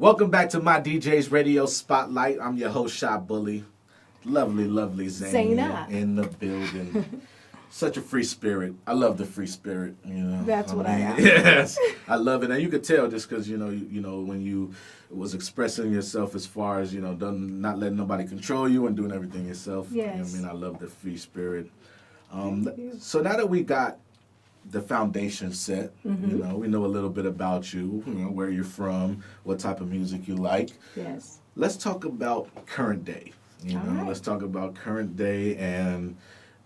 Welcome back to my DJ's Radio Spotlight. I'm your host, Shy Bully. Lovely Zayna in the building. Such a free spirit. I love the free spirit. That's what I am. Yes, I love it, and you could tell just because you know when you was expressing yourself as far as not letting nobody control you and doing everything yourself. Yes. I love the free spirit. So now that we got the foundation set, we know a little bit about you, where you're from, what type of music you like. Yes. Let's talk about current day. All right. Let's talk about current day and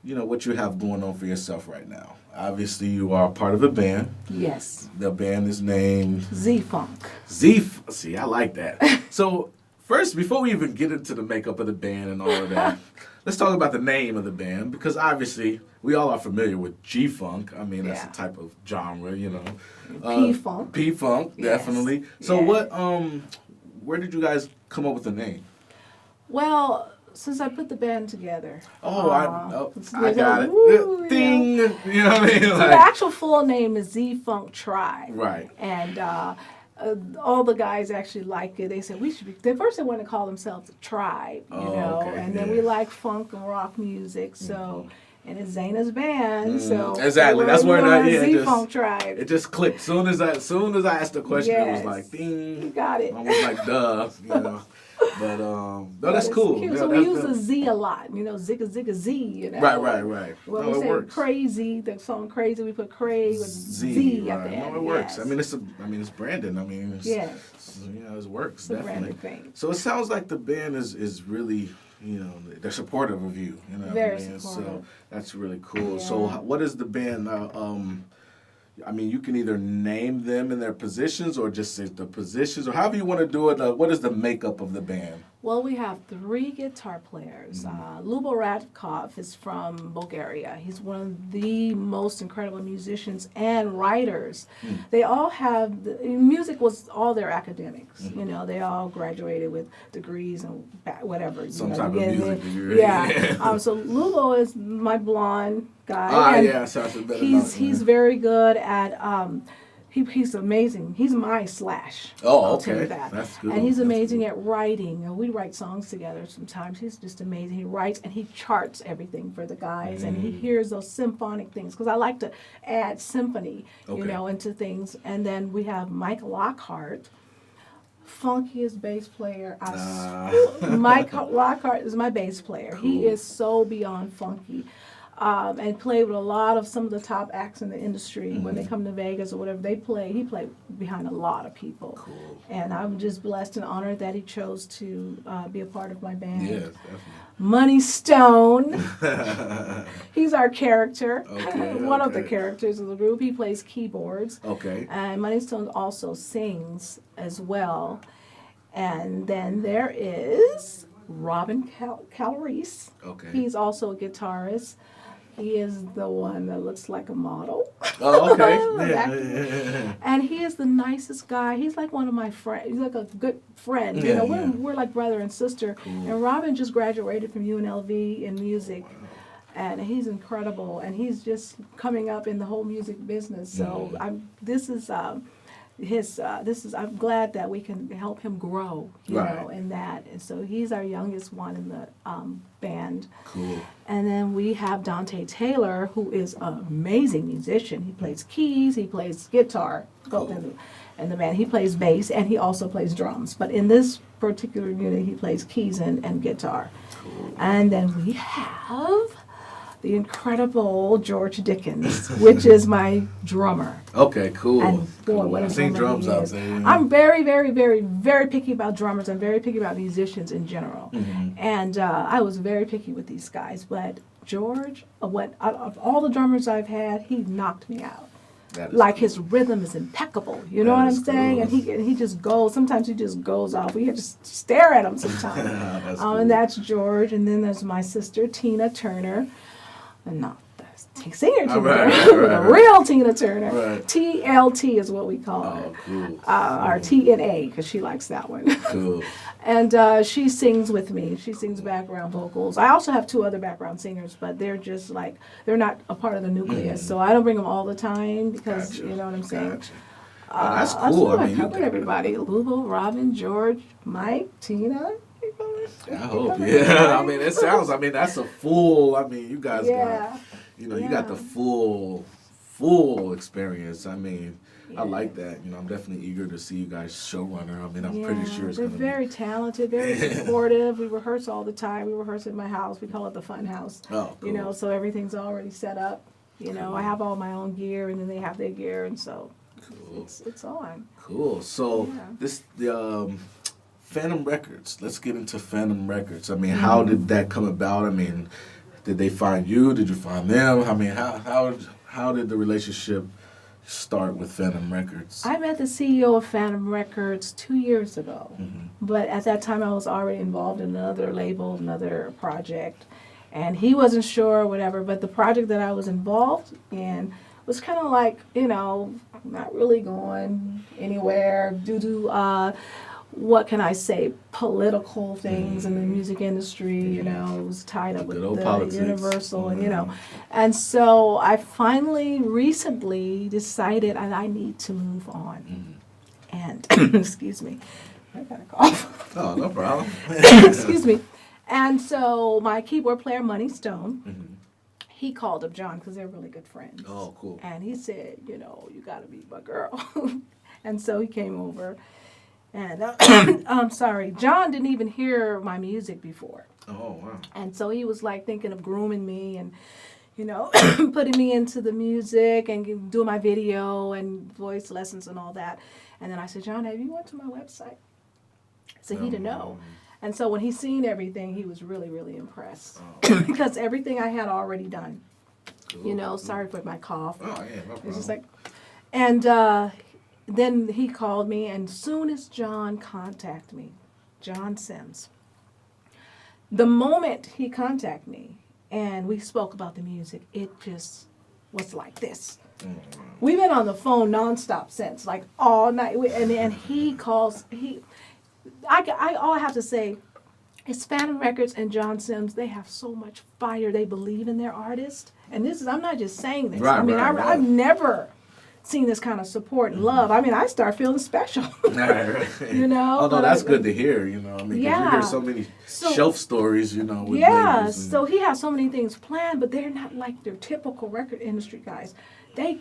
what you have going on for yourself right now. Obviously, you are part of a band. Yes. The band is named Z-Funk. See, I like that. So first, before we even get into the makeup of the band and all of that, let's talk about the name of the band, because obviously we all are familiar with G-Funk. I mean, that's a type of genre, P-Funk. P-Funk, Yes. definitely. So where did you guys come up with the name? Well, since I put the band together. I got it. Woo, Ding! You know what I mean? So the actual full name is Z-Funk Tribe. Right. And all the guys actually like it. They said we should be. They first they wanted to call themselves a tribe, okay, and then we like funk and rock music, so. And it's Zayna's band, so exactly. That's where Z-Funk Tribe. It just clicked. Soon as I asked the question, it was like, ding. You got it. Almost like duh, But no, that's cool. Cute. Yeah, So we use the Z a lot, zigga zigga Z, Right. Well, No, we it say works. crazy, the song Crazy, we put Cray with Z at the Right. end. No, it works. Yes. It's branding. Yes. It works, It's a definitely. branded thing. So it sounds like the band is really, they're supportive of you. Very So supportive. that's really cool. Yeah. So what is the band? You can either name them in their positions or just say the positions, or however you want to do it. What is the makeup of the band? Well, we have 3 guitar players. Lubo Radkov is from Bulgaria. He's one of the most incredible musicians and writers. They all have, music was all their academics. They all graduated with degrees and whatever. Some type of music degree. Yeah. So Lubo is my blonde guy. and Sounds better. He's very good at, he's amazing. He's my Slash. Oh, I'll tell you okay. that. That's good. And he's That's amazing good. at writing. And we write songs together sometimes. He's just amazing. He writes and he charts everything for the guys. And he hears those symphonic things. Because I like to add symphony, into things. And then we have Mike Lockhart, funkiest bass player. Mike Lockhart is my bass player. Cool. He is so beyond funky. And played with a lot of some of the top acts in the industry. When they come to Vegas or whatever, he played behind a lot of people. Cool. And I'm just blessed and honored that he chose to be a part of my band. Yes, definitely. Money Stone, he's our character, Okay, one of the okay. characters of the group. He plays keyboards. Okay. And Money Stone also sings as well. And then there is Robin Calabrese. Okay. He's also a guitarist. He is the one that looks like a model. Oh, okay. Yeah. And he is the nicest guy. He's like one of my friends. He's like a good friend. Yeah, We're like brother and sister. Cool. And Robin just graduated from UNLV in music. And he's incredible. And he's just coming up in the whole music business. So I'm glad that we can help him grow, in that. And so he's our youngest one in the band. Cool. And then we have Dante Taylor, who is an amazing musician. He plays keys, he plays guitar, both in the band. He plays bass, and he also plays drums. But in this particular unit, he plays keys and guitar. Cool. And then we have the incredible George Dickens, which is my drummer. Okay, cool. And boy, what a I've seen drummer drums he out is. there. I'm very, very, very, very picky about drummers. I'm very picky about musicians in general. And I was very picky with these guys. But George, out of all the drummers I've had, he knocked me out. That is Like cool. his rhythm is impeccable. You know That what I'm is saying? cool. And he just goes. Sometimes he just goes off. We have to stare at him sometimes. That's cool. And that's George. And then there's my sister, Tina Turner. And not the singer Tina Right, Turner, right, the real Tina Turner. Right. TLT is what we call her. Oh, cool. Or TNA, because she likes that one. Cool. And she sings with me. She sings background vocals. I also have 2 other background singers, but they're just they're not a part of the nucleus. So I don't bring them all the time because, Gotcha. you know what I'm saying? Gotcha. That's cool. I covered everybody. Louisville, Robin, George, Mike, Tina. I hope, yeah. I mean, it sounds, I mean, that's a full, I mean, you guys got, you know, you got the full experience. I mean, I like that. You know, I'm definitely eager to see you guys showrunner. I mean, I'm pretty sure it's going to be. They're very talented, very supportive. We rehearse all the time. We rehearse at my house. We call it the fun house. Oh, cool. You know, so everything's already set up. You know, I have all my own gear, and then they have their gear, and so it's on. Cool. So the Phantom Records. Let's get into Phantom Records. I mean, how did that come about? I mean, did they find you? Did you find them? I mean, how did the relationship start with Phantom Records? I met the CEO of Phantom Records 2 years ago, but at that time I was already involved in another label, another project, and he wasn't sure, whatever. But the project that I was involved in was kind of like, you know, not really going anywhere due to what can I say, political things in the music industry. You know, it was tied up with the politics. Universal, and you know, and so I finally recently decided I need to move on. And excuse me, I got a cough. Oh, no problem. Excuse me. And so my keyboard player, Money Stone, he called up John because they're really good friends. Oh, cool. And he said, you know, you got to be my girl. And so he came over. And I'm sorry, John didn't even hear my music before. Oh, wow. And so he was like thinking of grooming me and, you know, putting me into the music and doing my video and voice lessons and all that. And then I said, John, have you went to my website? So he didn't know. And so when he seen everything, he was really, really impressed. Because everything I had already done. Cool. You know, sorry for my cough. Oh, yeah, no problem. It's just like, and then he called me, and soon as John contacted me, John Sims, the moment he contacted me and we spoke about the music, it just was like this. We've been on the phone nonstop since, like all night. And he calls, all I have to say is Phantom Records and John Sims, they have so much fire. They believe in their artist. And this is, I'm not just saying this. Right, I mean, right. I've never seen this kind of support and love. I mean, I start feeling special. You know? Oh, no, that's good to hear, you know. I mean, 'cause you hear so many shelf stories, you know. With labels and so he has so many things planned, but they're not like their typical record industry guys. They're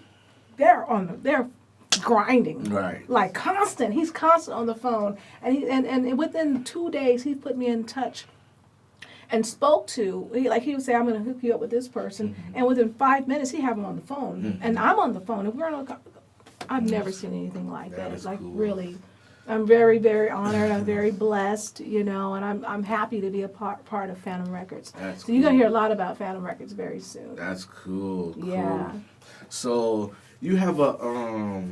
grinding. Right. Like constant. He's constant on the phone. And within 2 days, he put me in touch and spoke to, he would say, I'm going to hook you up with this person. And within 5 minutes, he have him on the phone. And I'm on the phone. And we're on I've never seen anything like that. It's like, cool. Really, I'm very, very honored. I'm very blessed, you know, and I'm happy to be a part of Phantom Records. That's so you're going to hear a lot about Phantom Records very soon. That's cool. Yeah. So you have a,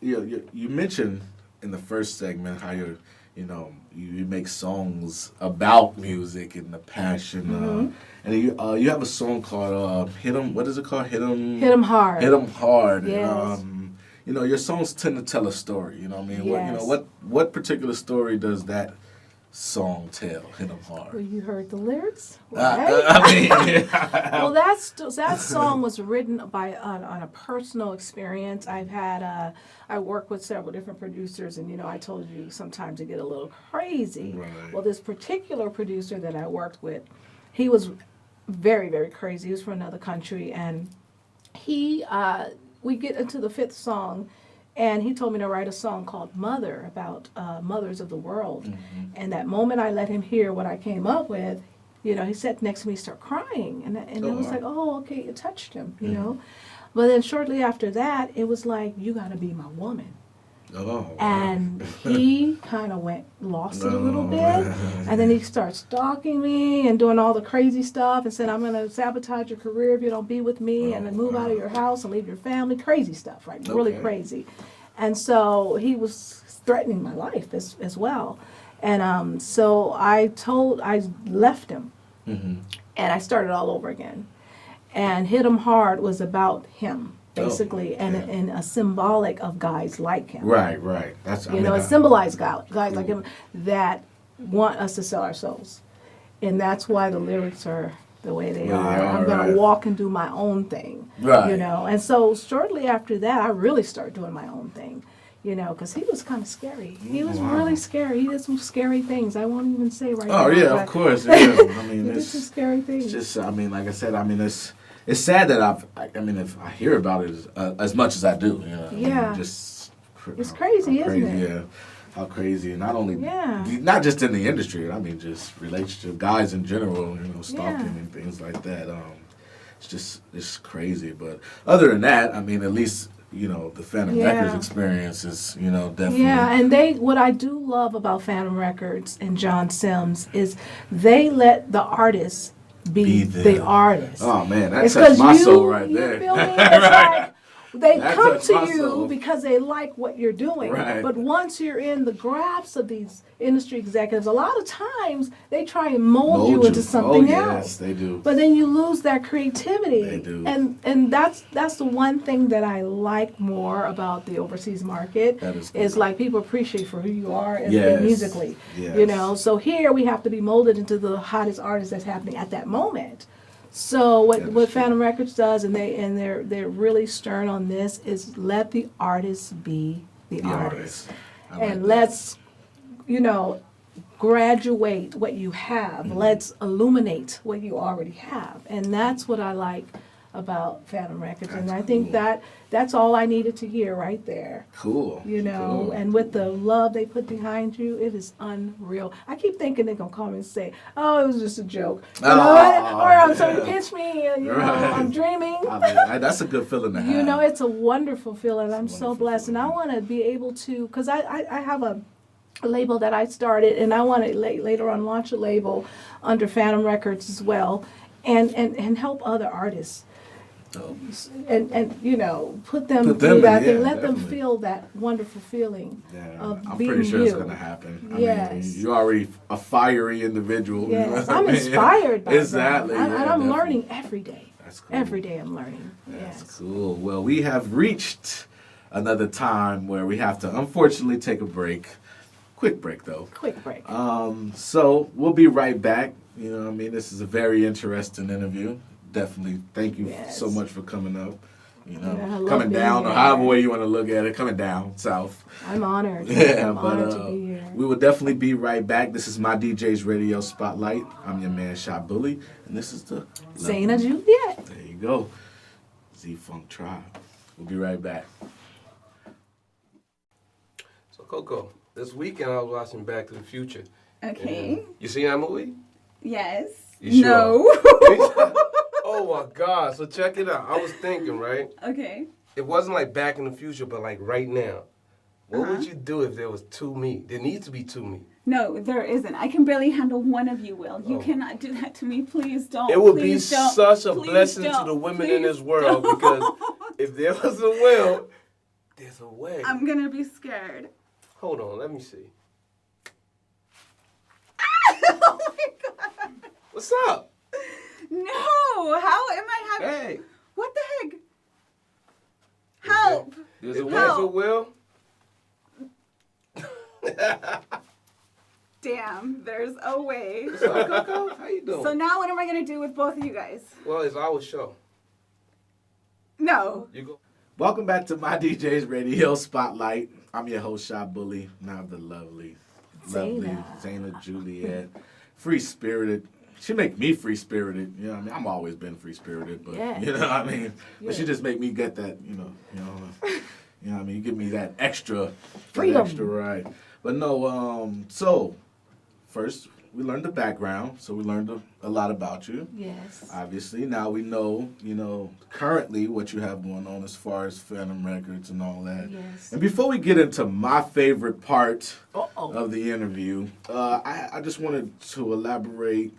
you mentioned in the first segment how you're, you know, you make songs about music and the passion. And you have a song called Hit 'em. What is it called? Hit 'em Hard. Hit 'em Hard. Yes. And, you know, your songs tend to tell a story. You know what I mean? Yes. What particular story does that song tell? Hit 'em Hard. Well, you heard the lyrics. Well, that song was written on a personal experience. I've had I work with several different producers, and you know, I told you sometimes it get a little crazy. Right. Well, this particular producer that I worked with, he was very, very crazy. He was from another country, and we get into the fifth song, and he told me to write a song called Mother about mothers of the world. And that moment I let him hear what I came up with, you know, he sat next to me, started crying, and I was like, oh, okay, it touched him, you know. But then shortly after that, it was like, you got to be my woman. Oh. And he kind of lost it a little bit, and then he started stalking me and doing all the crazy stuff and said, I'm going to sabotage your career if you don't be with me, and then move out of your house and leave your family. Crazy stuff, right? Really crazy. And so he was threatening my life as well. And so I left him, and I started all over again. And Hit 'em Hard was about him, basically, and a symbolic of guys like him. Right. That's it symbolized guys like him that want us to sell our souls, and that's why the lyrics are the way they are. I'm gonna walk and do my own thing, you know. And so shortly after that, I really started doing my own thing. You know, because he was kind of scary. He was Wow. really scary. He did some scary things. I won't even say right now. Oh yeah, but of course. Yeah. I mean, he did some scary things. it's just. I mean, like I said, I mean, it's sad that I mean, if I hear about it as much as I do, you know. Yeah. I mean, just. It's crazy, isn't it? Yeah. How crazy, and not only, Yeah. not just in the industry. I mean, just relationship guys in general. You know, stalking Yeah. and things like that. It's crazy. But other than that, I mean, at least. You know, the Phantom Yeah. Records experience is, you know, definitely. Yeah, and what I do love about Phantom Records and John Sims is they let the artists be the there. artist. Oh man, that It's touched 'cause my soul right you there. feel me? It's Right. like they That come touched to my you soul. because they like what you're doing. Right. But once you're in the grasp of these industry executives, a lot of times they try and mold you into something oh, else. Yes, they do. But then you lose that creativity. They do. And that's the one thing that I like more about the overseas market. That is is good. like people appreciate for who you are and Yes. musically. Yes. You know, so here we have to be molded into the hottest artist that's happening at that moment. So That what is true. Phantom Records does, and they're really stern on this, is let the artist be the The artist, I like and that. let's, you know, graduate what you have. Mm-hmm. Let's illuminate what you already have, and that's what I like about Phantom Records. And That's I think cool. that's all I needed to hear right there. Cool. You know, Cool. and with the love they put behind you, it is unreal. I keep thinking they're gonna call me and say, "Oh, it was just a joke," you know, Oh, or somebody yeah. pinch me, you know, Right. I'm dreaming. I mean, that's a good feeling to have. You know, it's a wonderful feeling. I'm so wonderful blessed, and I feeling. want to be able to, because I have a label that I started, and I want to later on launch a label under Phantom Records as well, and help other artists. Oh. And you know, put them Put through them in, that thing, yeah, let them definitely. feel that wonderful feeling Yeah, of I'm being pretty sure it's you. gonna happen. I Yes. mean, you're already a fiery individual. you know Yes, what I I'm mean? inspired by Exactly. them. yeah, And I'm definitely. learning every day. That's cool. Every day I'm learning. That's Yes. cool. Well, we have reached another time where we have to unfortunately take a break. Quick break though. Quick break. So we'll be right back. You know what I mean? This is a very interesting interview. Definitely. Thank you Yes. so much for coming up. You know, Yeah, I love coming being down or here. however way you want to look at it, coming down south. I'm honored. Yeah, I'm but honored to be here. we will definitely be right back. This is my DJ's Radio Spotlight. I'm your man, Shot Bully, and this is the Zaina Juliet. There you go, Z-Funk Tribe. We'll be right back. So Coco, this weekend I was watching Back to the Future. Okay. And you seen that movie? Yes. You sure? No. Oh my God! So check it out. I was thinking, right? Okay. It wasn't like Back in the Future, but like right now. What Uh-huh. would you do if there was two me? There needs to be two me. No, there isn't. I can barely handle one of you, Will. You Oh. cannot do that to me. Please don't. It would be Please don't. such a Please blessing to don't. the women in Please this world don't. because if there was a will, there's a way. I'm gonna be scared. Hold on, let me see. Oh my God. What's up? No. How am I having? Hey. What the heck? Help. There's If a there's way. a will. Damn. There's a way. What's up, Coco? How you doing? So now what am I gonna do with both of you guys? Well, it's our show. No. You go. Welcome back to my DJ's Radio Spotlight. I'm your host, Shot Bully. Now the lovely Zaina Juliet. Free spirited. She make me free spirited. You know what I mean? I've always been free spirited, but Yeah. you know what I mean? But she Yeah. just make me get that, you know what I mean? You give me that extra Freedom. That extra right. But no, so first we learned the background, so we learned a lot about you. Yes. Obviously, now we know, currently what you have going on as far as Phantom Records and all that. Yes. And before we get into my favorite part Uh-oh. of the interview, I just wanted to elaborate,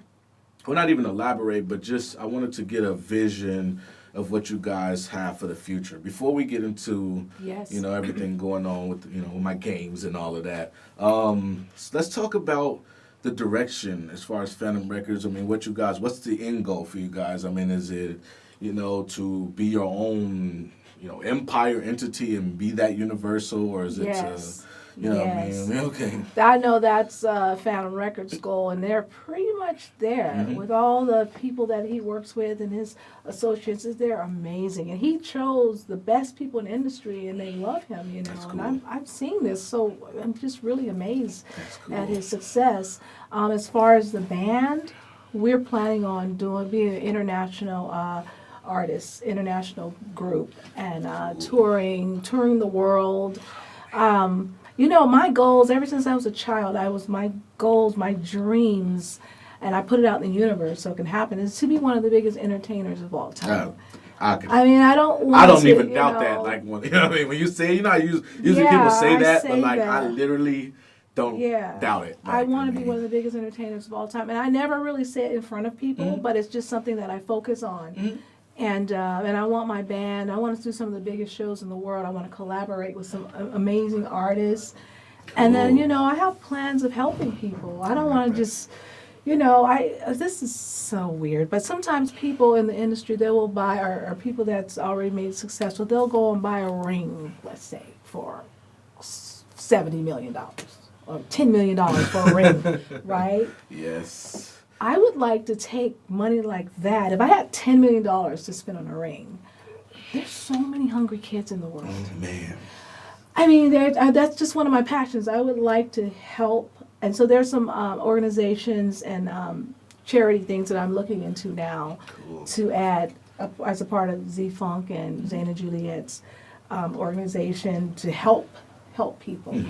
well, not even elaborate, but just I wanted to get a vision of what you guys have for the future. Before we get into, Yes. everything going on with, with my games and all of that, so let's talk about the direction as far as Phantom Records. I mean, what's the end goal for you guys? I mean, is it, to be your own, empire entity and be that universal, or is it Yes. You know Yes. what I mean? Okay. I know that's Phantom Records goal, and they're pretty much there Mm-hmm. with all the people that he works with and his associates. They're amazing, and he chose the best people in the industry, and they love him. You know, That's and cool. I've seen this, so I'm just really amazed That's cool. at his success. As far as the band, we're planning on being an international artist, international group, and touring the world. You know, my goals ever since I was a child, my goals, my dreams, and I put it out in the universe so it can happen, is to be one of the biggest entertainers of all time. I mean, I don't even doubt that. Like, when, you know what I mean? When you say, you know, usually Yeah, people say I that, say but like, I that. literally don't Yeah. doubt it. I Like, want to be mean, one of the biggest entertainers of all time, and I never really say it in front of people, but it's just something that I focus on. And I want my band. I want to do some of the biggest shows in the world. I want to collaborate with some amazing artists, and then Cool. you know I have plans of helping people. I don't want to just, you know, this is so weird, but sometimes people in the industry they will buy or people that's already made it successful. They'll go and buy a ring, let's say, for $70 million or $10 million for a ring, right? Yes. I would like to take money like that. If I had $10 million to spend on a ring, there's so many hungry kids in the world. Man. I mean, that's just one of my passions. I would like to help. And so there's some organizations and charity things that I'm looking into now Cool. to add as a part of Z-Funk and Zane and Juliet's organization to help people.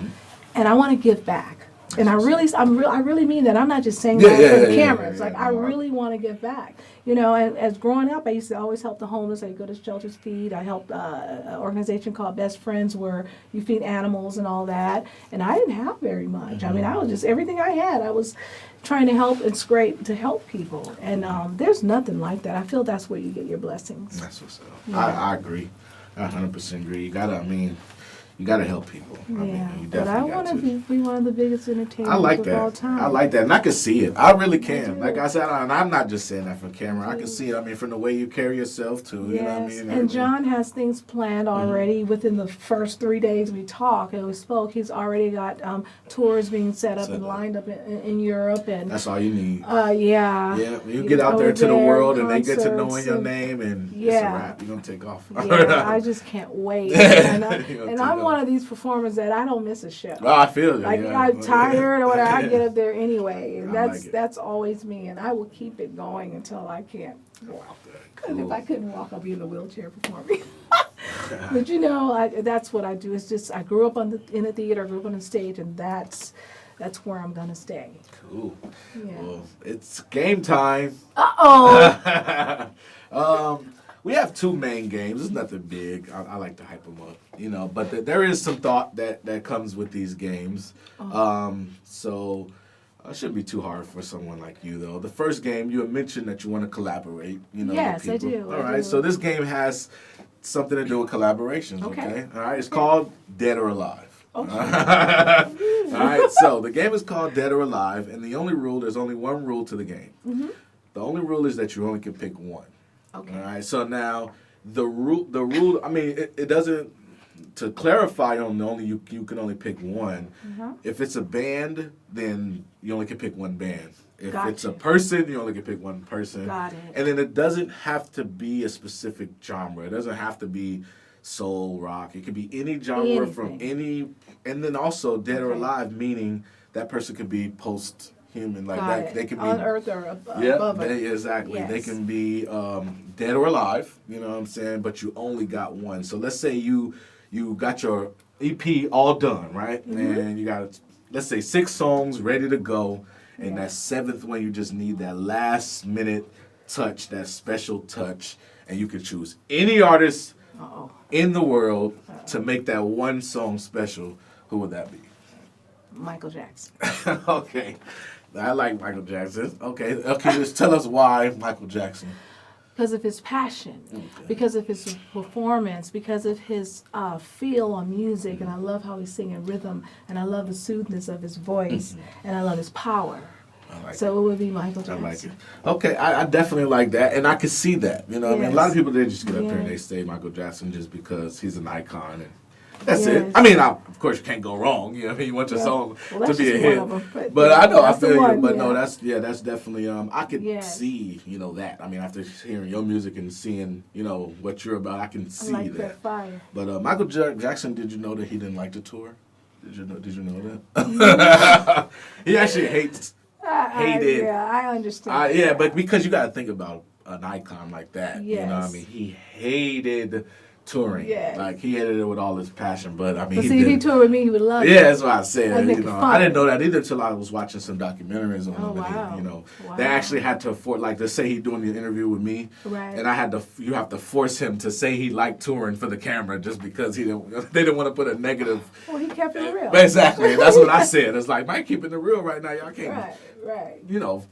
And I want to give back. And I really mean that. I'm not just saying that for the cameras. Like, I really want to give back. You know, and as growing up, I used to always help the homeless. I go to shelters feed. I helped an organization called Best Friends where you feed animals and all that. And I didn't have very much. I mean, I was just, everything I had, I was trying to help and scrape to help people. And there's nothing like that. I feel that's where you get your blessings. That's what's up. Yeah. I agree. I 100% agree. You gotta help people. I mean, Yeah, you but I definitely got want to. to be one of the biggest entertainers I like of all that. time. I like that, and I can see it. I really can. do. Like I said, and I'm not just saying that for camera. I can see it. I mean, from the way you carry yourself too. You know what I Yes, mean? and Everything. John has things planned already within the first 3 days we talk and we spoke. He's already got tours being set up Set and up. lined up in Europe and That's all you need. yeah. Yeah, when you He get was out there over to the there, world and they get to knowing concerts your and- name and it's a Yeah. wrap. You're gonna take off. Yeah, I just can't wait. And I'm one of these performers that I don't miss a show. Oh, I feel you. Like yeah. I'm tired or whatever, I get up there anyway, and I like it. that's always me, and I will keep it going until I can't walk. And if I couldn't walk, I'll be in a wheelchair performing. But you know, that's what I do. It's just I grew up in the theater, I grew up on the stage, and that's where I'm gonna stay. Cool. Yeah. Well, it's game time. Oh, We have two main games. It's nothing big. I like to hype them up, you know. But there is some thought that comes with these games. So it shouldn't be too hard for someone like you, though. The first game, you had mentioned that you want to collaborate. You know, Yes, I with people. do. All I right. do. So this game has something to do with collaborations. Okay. Okay. All right. It's called Dead or Alive. Okay. All right. So the game is called Dead or Alive, and there's only one rule to the game. The only rule is that you only can pick one. okay. All right. So now the rule. I mean, it doesn't. To clarify, you can only pick one. If it's a band, then you only can pick one band. If it's a Gotcha. person, you only can pick one person. Got it. And then it doesn't have to be a specific genre. It doesn't have to be soul rock. It could be any genre from any. And then also dead or Okay. alive, meaning that person could be post-human, like Got that. it. They can be On Earth or yeah, above Earth. exactly. They Yes. can be dead or alive, you know what I'm saying? But you only got one. So let's say you got your EP all done, right? Mm-hmm. And you got, let's say, 6 songs ready to go. And Yeah. that 7th one, you just need that last minute touch, that special touch. And you can choose any artist Uh-oh. in the world to make that one song special. Who would that be? Michael Jackson. Okay. I like Michael Jackson. Okay, just tell us why Michael Jackson. Because of his passion, because of his performance, because of his feel on music, and I love how he's singing rhythm, and I love the soothness of his voice, and I love his power. I like So it would be Michael I Jackson. like it. Okay, I definitely like that, and I can see that. You know, what I mean, a lot of Yes. people they just get up here and Yeah. they say Michael Jackson just because he's an icon, and That's it. Yes. I mean, of course, you can't go wrong. You know, what I mean, you want your Yeah. song Well, to that's be a just hit. one of them, But I know, I that's the feel you. one, But yeah. no, that's definitely. I could Yes. see, that. I mean, after hearing your music and seeing, what you're about, I can see I like that. that fire. But Michael Jackson, did you know that he didn't like to tour? Did you know that? He actually hates. Hated. I understand. Yeah, but because you got to think about an icon like that, you know what I Yes. mean? He hated touring. Yes. Like, he hated it with all his passion, but I mean, But he see, if he did. toured with me, he would love Yeah, it. that's what I said. I'd make it I fun. didn't know that either until I was watching some documentaries on Oh, him. And wow. they Wow. actually had to let's say he's doing the interview with me, Right. and you have to force him to say he liked touring for the camera just because they didn't want to put a negative. Well, he kept it real. Exactly, that's what I said. It's like, Mike, keeping it real right now. Y'all can't. Right.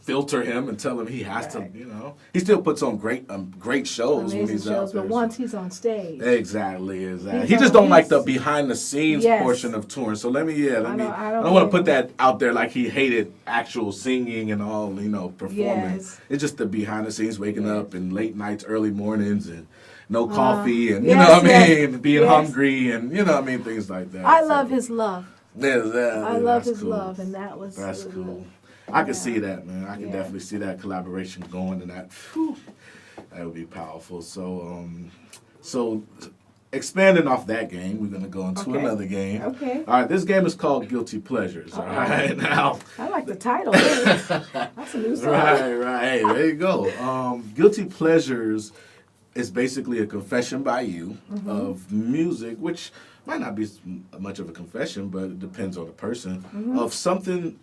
Filter him and tell him he has Right. to, he still puts on great shows when Amazing he's shows, out there. but once he's on stage. Exactly. He's He just don't like the he's- behind the scenes Yes. portion of touring. So I don't don't want blame to put him. that out there like he hated actual singing and all, performing. Yes. It's just the behind the scenes, waking Yes. up and late nights, early mornings, and no coffee, and yes, and being yes. hungry, and things like that. I So, love his love. I love that's his cool. love, and that was. That's cool. I can Yeah. see that, man. I can Yeah. definitely see that collaboration going, and that would be powerful. So expanding off that game, we're gonna go into Okay. another game. Okay. All right, this game is called Guilty Pleasures. All right, now. I like the title. That's a new song. Right. Hey, there you go. Guilty Pleasures is basically a confession by you Mm-hmm. of music, which might not be much of a confession, but it depends on the person, Mm-hmm. of something,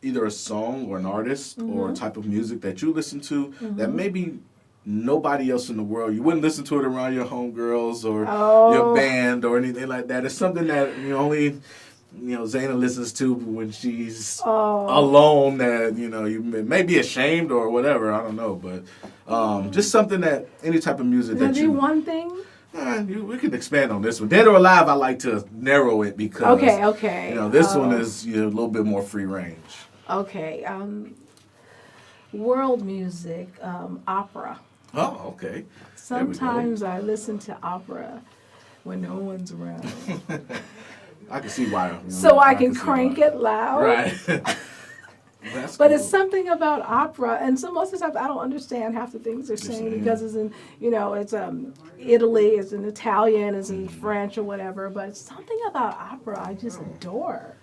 either a song or an artist Mm-hmm. or a type of music that you listen to that maybe nobody else in the world, you wouldn't listen to it around your homegirls or your Oh. band or anything like that. It's something that only Zayna listens to when she's Oh. alone, that you may be ashamed or whatever, I don't know, but just something that any type of music Is that that the you one thing? we can expand on this one. Dead or Alive, I like to narrow it because Okay. this one is a little bit more free range. Okay. World music, opera. Oh, okay. There we go. Sometimes I listen to opera when no one's around, I can see why. so I can crank it loud. Right. That's But cool. it's something about opera, and so most of the time I don't understand half the things they're saying because it's in, it's Italy, it's in Italian, it's in French or whatever. But it's something about opera I just adore.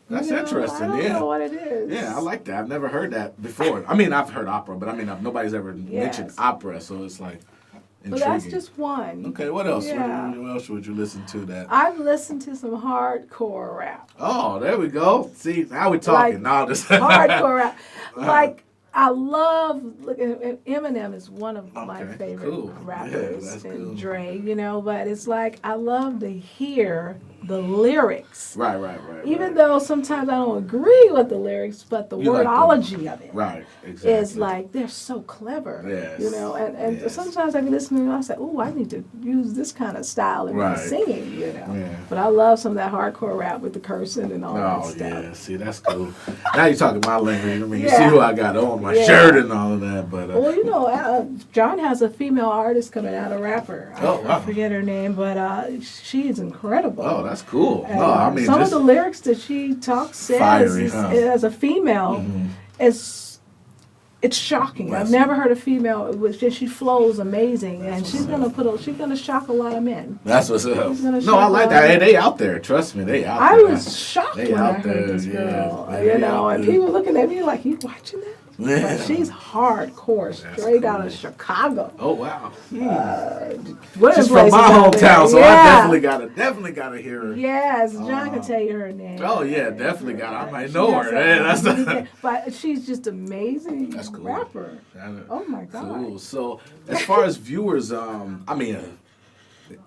That's You know, interesting. I don't Yeah. know what it is. Yeah, I like that. I've never heard that before. I mean, I've heard opera, but nobody's ever mentioned Yes. opera, so it's like But intriguing. that's just one. Okay, what else? Yeah. What else would you listen to that? I've listened to some hardcore rap. Oh, there we go. See, now we're talking. Like, now this Hardcore rap. Like, I love, Eminem is one of my Okay, favorite cool. rappers, Yeah, that's and cool. Dre, but it's like, I love to hear the lyrics. Right. Even though sometimes I don't agree with the lyrics, but the You like them. wordology of it Right, exactly. is like, they're so clever. Yes, And yes. sometimes I be listening and I say, oh, I need to use this kind of style in my Right. singing, Yeah. But I love some of that hardcore rap with the cursing and all that Oh stuff. yeah, see that's cool. Now you're talking my language. I mean, you Yeah. see who I got on my Yeah. shirt and all of that. But Well, John has a female artist coming out, a rapper. Oh, wow. I forget her name, but she is incredible. oh, that's cool. And, No, I mean, some just of the lyrics that she says Fiery, is, huh? as a female, it's shocking. That's- I've never heard a female. She flows amazing, and she's gonna shock a lot of men. that's what's up. He's gonna No, I shock like all that. Hey, of they out there. Trust me, they out I there. was shocked They when I out heard there, this yeah. girl, They out and there. people looking at me like, "You watching that?" Yeah. But she's hardcore, straight out of Chicago. Oh wow. What She's a from place my is out there. hometown, so Yeah. I definitely gotta hear her. Yes, John can tell you her name. Oh yeah, definitely got. I might She know has her. a- Yeah, that's the. But she's just amazing That's cool. rapper. Oh my God. Cool. So as far as viewers, I mean,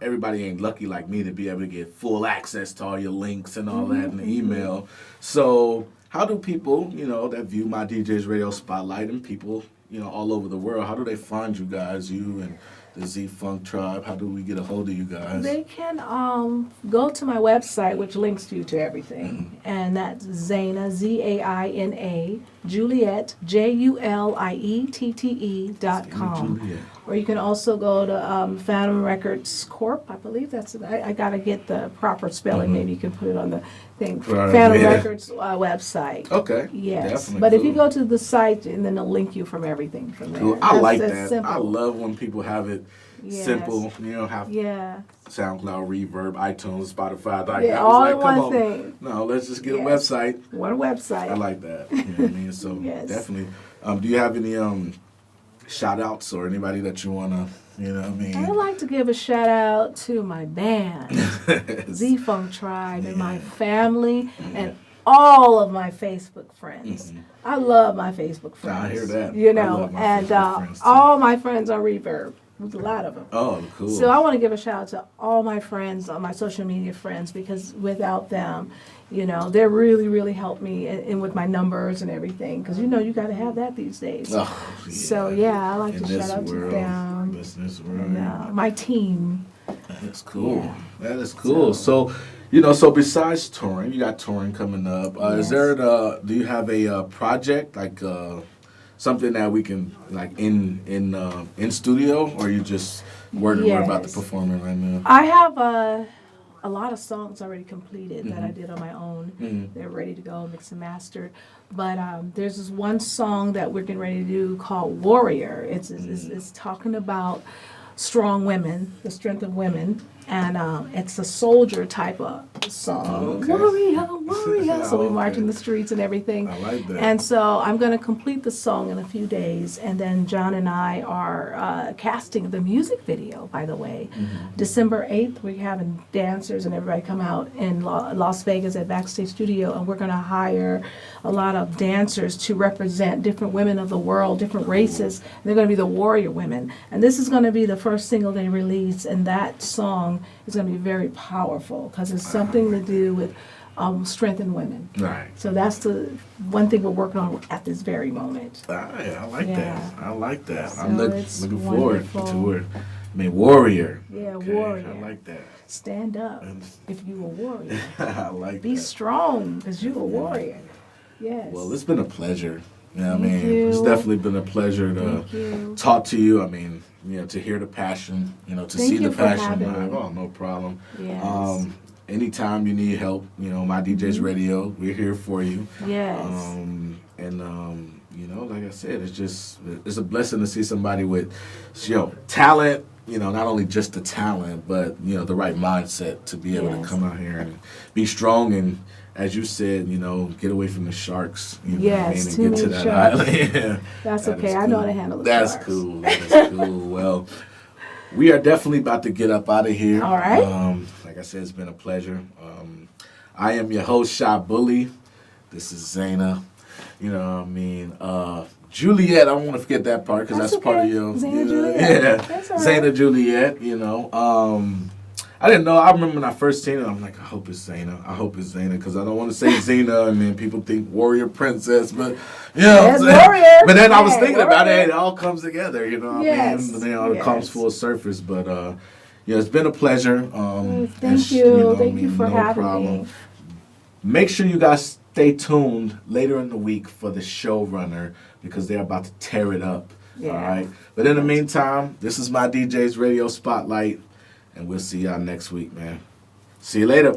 everybody ain't lucky like me to be able to get full access to all your links and all that in the email. So how do people, that view my DJ's Radio Spotlight and people, all over the world, how do they find you guys, you and the Z Funk Tribe? How do we get a hold of you guys? They can go to my website, which links you to everything, and that's Zaina, Zaina, Juliet, JULIETTE.com. Juliet. Or you can also go to Phantom Records Corp. I believe that's it. I got to get the proper spelling. Maybe you can put it on the thing. Right, Phantom yeah. Records website. Okay. Yes, Definitely but if you cool. go to the site, and then they'll link you from everything from there. Cool. I like That's that. simple. I love when people have it Yes. simple. You know, have Yeah, SoundCloud, Reverb, iTunes, Spotify. Like, yeah, I was all like, in come one on. thing. No, let's just get a Yes. website. One website. I like that. You know what I mean? So Yes. definitely. Do you have any shout outs or anybody that you wanna, you know what I mean? I'd like to give a shout out to my band, Z Funk Tribe, and my family, and all of my Facebook friends. I love my Facebook friends. I hear that. You I know, love my and Facebook friends, too. all my friends on Reverb. There's a lot of them. Oh, cool. So I want to give a shout out to all my friends, my social media friends, because without them, you know, they really, really helped me in with my numbers and everything. Because you know, you got to have that these days. Oh, yeah. So yeah, I like In to this shout out world, to them. This world. And, my team. That's cool. Yeah. That is cool. So, you know, so besides touring, you got touring coming up. Is Yes. there do you have a project like something that we can like in studio, or you just worried about the Yes. performing right now? I have a lot of songs already completed that I did on my own. They're ready to go, mixed and mastered. But there's this one song that we're getting ready to do called Warrior. It's talking about strong women, the strength of women, and it's a soldier type of song. Oh, okay. Warrior, warrior. So we Okay. march in the streets and everything. I like that. And so I'm going to complete the song in a few days, and then John and I are casting the music video, by the way. December 8th, we're having dancers and everybody come out in Las Vegas at Backstage Studio, and we're going to hire a lot of dancers to represent different women of the world, different races. And they're going to be the warrior women. And this is going to be the first single they release, and that song is going to be very powerful because it's something to do with strength in women. Right. So that's the one thing we're working on at this very moment. I like Yeah. that. I like that. So I'm it's looking forward wonderful. to it. I mean, warrior. Yeah, Okay, warrior. I like that. Stand up if you a warrior. I like Be that. strong because you a warrior. Yes. Well, it's been a pleasure. You know what I Thank mean? It's you. definitely been a pleasure to Thank you. talk to you. I mean, you know, to hear the passion, you know, to Thank see you the for passion. having Live. me. Oh, no problem. Yes. Anytime you need help, you know, my DJ's Radio, we're here for you. Yes. You know, like I said, it's a blessing to see somebody with, you know, talent. You know, not only just the talent, but you know, the right mindset to be able to Yes. come out here and be strong and, as you said, you know, get away from the sharks. You know what I Yes, mean, too and get to many that sharks. island. Yeah. That's That okay. is I know how cool. to handle the That's sharks. cool. That is cool. Well, we are definitely about to get up out of here. All right. Like I said, it's been a pleasure. I am your host, Shy Bully. This is Zayna. You know what I mean? Juliet, I don't want to forget that part because That's that's part of okay. your. Zayna you know, Juliet. Yeah. That's all right. Zayna Juliet, you know. I didn't know. I remember when I first seen it, I'm like, I hope it's Zayna. I hope it's Zayna because I don't want to say Zena and then people think warrior princess, but you know what I'm Yes, saying? warrior. But then I was Hey, thinking about warrior. it, it all comes together, you know what I Yes, mean? And then it comes yes. full surface. But yeah, it's been a pleasure. Thank and you. know what I Thank you mean? for No having problem. me. Make sure you guys stay tuned later in the week for the showrunner because they're about to tear it up. Yeah. All right. But in the meantime, this is my DJ's Radio Spotlight, and we'll see y'all next week, man. See you later.